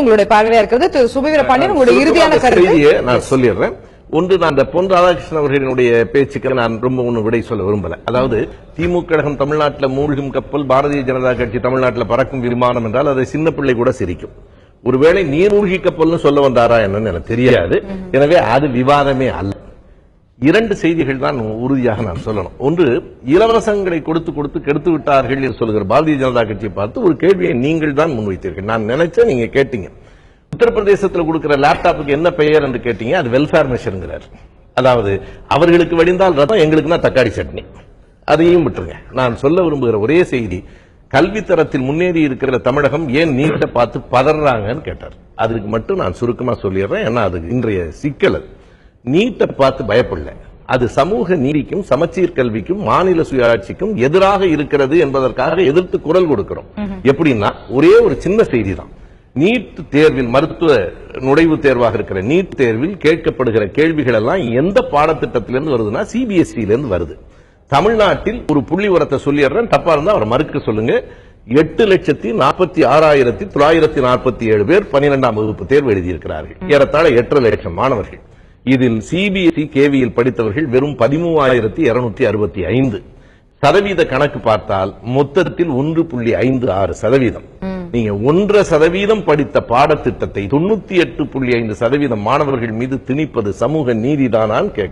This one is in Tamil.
உங்களுடைய பார்வையா இருக்கிறது. சுபவீர பாண்டியன் உங்களுடைய இறுதியான கருத்தை நான் சொல்லிடுறேன். ஒன்று, நான் அந்த பொன் ராதாகிருஷ்ணன் அவர்களுடைய பேச்சுக்கு நான் ரொம்ப ஒன்று விடை சொல்ல விரும்பல. அதாவது திமுக கழகம் தமிழ்நாட்டில் மூழ்கும் கப்பல், பாரதிய ஜனதா கட்சி தமிழ்நாட்டில் பறக்கும் விமானம் என்றால் அதை சின்ன பிள்ளை கூட சிரிக்கும். ஒருவேளை நீர்மூழ்கி கப்பல்னு சொல்ல வந்தாரா என்னன்னு எனக்கு தெரியாது. எனவே அது விவாதமே அல்ல. இரண்டு செய்திகள் தான் உறுதியாக நான் சொல்லணும். ஒன்று, இலவசங்களை கொடுத்து கொடுத்து கெடுத்து விட்டார்கள் என்று சொல்லுகிற பாரதிய ஜனதா கட்சியை பார்த்து ஒரு கேள்வியை நீங்கள் தான் முன்வைத்தீர்கள். நான் நினைச்சேன், நீங்க கேட்டீங்க. உத்தரப்பிரதேசத்தில் கொடுக்கிற லேப்டாப்புக்கு என்ன பெயர் என்று கேட்டீங்க. அது வெல்ஃபேர் மெஷருங்கிறார். அதாவது அவர்களுக்கு வடிந்தால் ரத்தம், எங்களுக்குன்னா தக்காளி சட்னி. அதையும் விட்டுருங்க. நான் சொல்ல விரும்புகிற ஒரே செய்தி, கல்வி தரத்தில் முன்னேறி இருக்கிற தமிழகம் ஏன் நீட்டை பார்த்து பதறாங்கன்னு கேட்டார். அதுக்கு மட்டும் நான் சுருக்கமா சொல்லிடுறேன். ஏன்னா அது இன்றைய சிக்கல். நீட்டை பார்த்து பயப்படல. அது சமூக நீதிக்கும் சமச்சீர் கல்விக்கும் மாநில சுயாட்சிக்கும் எதிராக இருக்கிறது என்பதற்காக எதிர்த்து குரல் கொடுக்கிறோம். எப்படின்னா, ஒரே ஒரு சின்ன செய்தி தான். நீட் தேர்வில், மருத்துவ நுழைவுத் தேர்வாக இருக்கிற நீட் தேர்வில் கேட்கப்படுகிற கேள்விகள் எல்லாம் எந்த பாடத்திட்டத்திலிருந்து வருதுன்னா சிபிஎஸ்இலிருந்து வருது. தமிழ்நாட்டில் ஒரு புள்ளி உரத்தை சொல்லிடுறேன், தப்பா இருந்தா அவர் மறுக்க சொல்லுங்க. 8,46,947 பேர் 12ஆம் வகுப்பு தேர்வு எழுதியிருக்கிறார்கள். ஏறத்தாழ 8.5 லட்சம் மாணவர்கள். இதில் சிபிஎஸ்இ கேவியில் படித்தவர்கள் வெறும் 13,265. சதவீத கணக்கு பார்த்தால் மொத்தத்தில் 1.56%. நீங்க 1% படித்த பாடத்திட்டத்தை 98.5% மாணவர்கள் மீது திணிப்பது சமூக நீதிதானான்னு கேட்க